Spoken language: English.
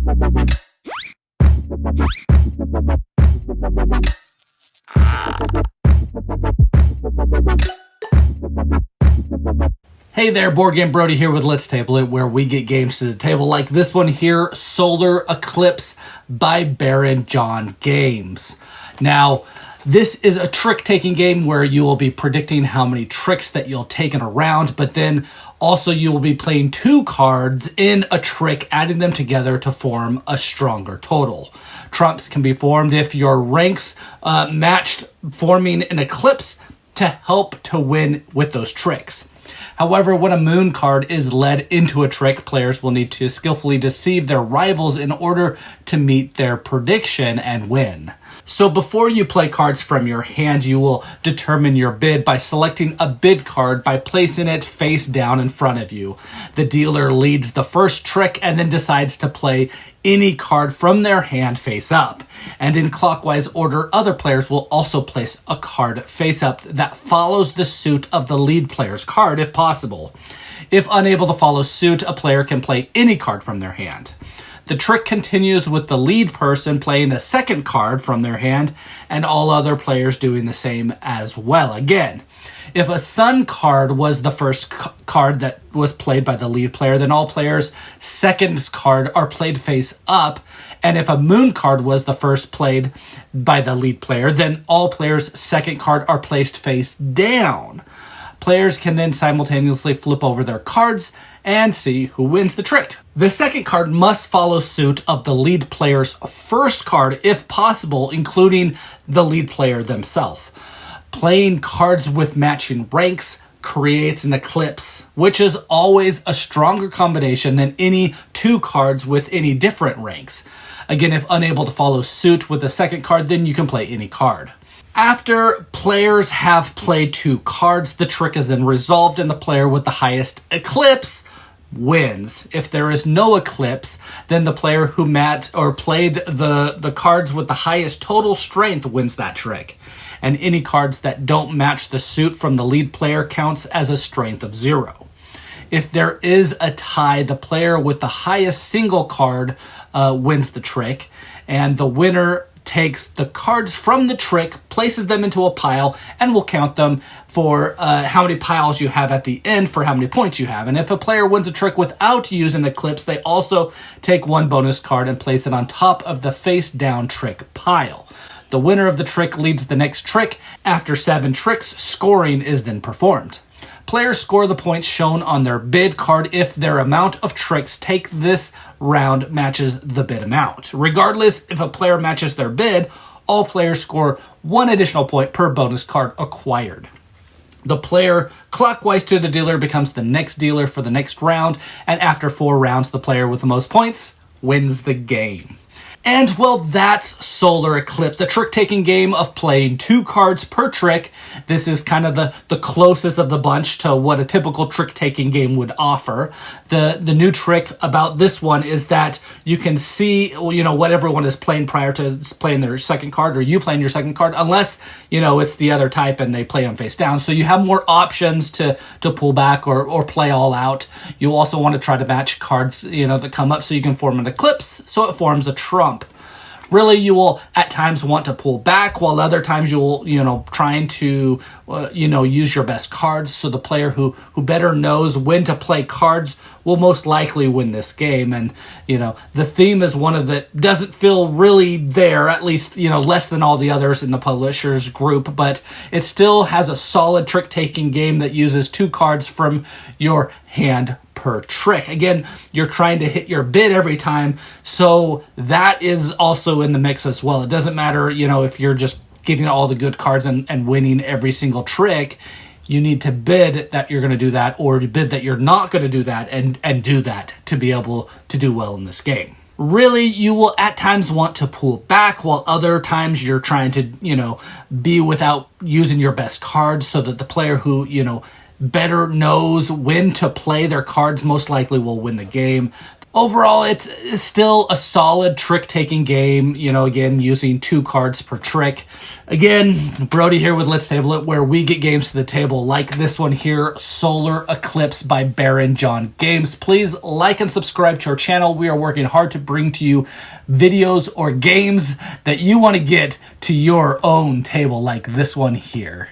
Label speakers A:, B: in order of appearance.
A: Hey there, Board Game Brody here with Let's Table It, where we get games to the table like this one here, Solar Eclipse by Baron Jon Games. Now, this is a trick-taking game where you will be predicting how many tricks that you'll take in a round, but then also you will be playing two cards in a trick, adding them together to form a stronger total. Trumps can be formed if your ranks matched, forming an eclipse to help to win with those tricks. However, when a moon card is led into a trick, players will need to skillfully deceive their rivals in order to meet their prediction and win. So before you play cards from your hand, you will determine your bid by selecting a bid card by placing it face down in front of you. The dealer leads the first trick and then decides to play any card from their hand face up. And in clockwise order, other players will also place a card face up that follows the suit of the lead player's card if possible. If unable to follow suit, a player can play any card from their hand. The trick continues with the lead person playing a second card from their hand and all other players doing the same as well. Again, if a sun card was the first card that was played by the lead player, then all players' second card are played face up. And if a moon card was the first played by the lead player, then all players' second card are placed face down. Players can then simultaneously flip over their cards and see who wins the trick. The second card must follow suit of the lead player's first card if possible, including the lead player themselves. Playing cards with matching ranks creates an eclipse, which is always a stronger combination than any two cards with any different ranks. Again, if unable to follow suit with the second card, then you can play any card. After players have played two cards, the trick is then resolved and the player with the highest eclipse wins. If there is no eclipse, then the player who played the cards with the highest total strength wins that trick. And any cards that don't match the suit from the lead player counts as a strength of 0. If there is a tie, the player with the highest single card wins the trick, and the winner takes the cards from the trick, places them into a pile, and will count them for how many piles you have at the end for how many points you have. And if a player wins a trick without using Eclipse, they also take one bonus card and place it on top of the face-down trick pile. The winner of the trick leads the next trick. After 7 tricks, scoring is then performed. Players score the points shown on their bid card if their amount of tricks take this round matches the bid amount. Regardless, if a player matches their bid, all players score 1 additional point per bonus card acquired. The player clockwise to the dealer becomes the next dealer for the next round, and after 4 rounds, the player with the most points wins the game. And, well, that's Solar Eclipse, a trick-taking game of playing 2 cards per trick. This is kind of the closest of the bunch to what a typical trick-taking game would offer. The new trick about this one is that you can see, what everyone is playing prior to playing their second card, or you playing your second card, unless, it's the other type and they play them face down. So you have more options to pull back or play all out. You also want to try to match cards, that come up so you can form an eclipse, so it forms a trump. Really, you will at times want to pull back, while other times you'll, trying to, use your best cards. So the player who better knows when to play cards will most likely win this game. And, the theme is one of that doesn't feel really there, at least, less than all the others in the publisher's group, but it still has a solid trick-taking game that uses 2 cards from your hand per trick. Again, you're trying to hit your bid every time, so that is also in the mix as well. It doesn't matter, if you're just getting all the good cards and winning every single trick. You need to bid that you're going to do that, or to bid that you're not going to do that, and do that to be able to do well in this game. Really, you will at times want to pull back, while other times you're trying to, be without using your best cards, so that the player who, better knows when to play their cards most likely will win the game. Overall, it's still a solid trick-taking game, you know, again, using 2 cards per trick. Again, Brody here with Let's Table It, where we get games to the table like this one here, Solar Eclipse by Baron Jon Games. Please like and subscribe to our channel. We are working hard to bring to you videos or games that you want to get to your own table like this one here.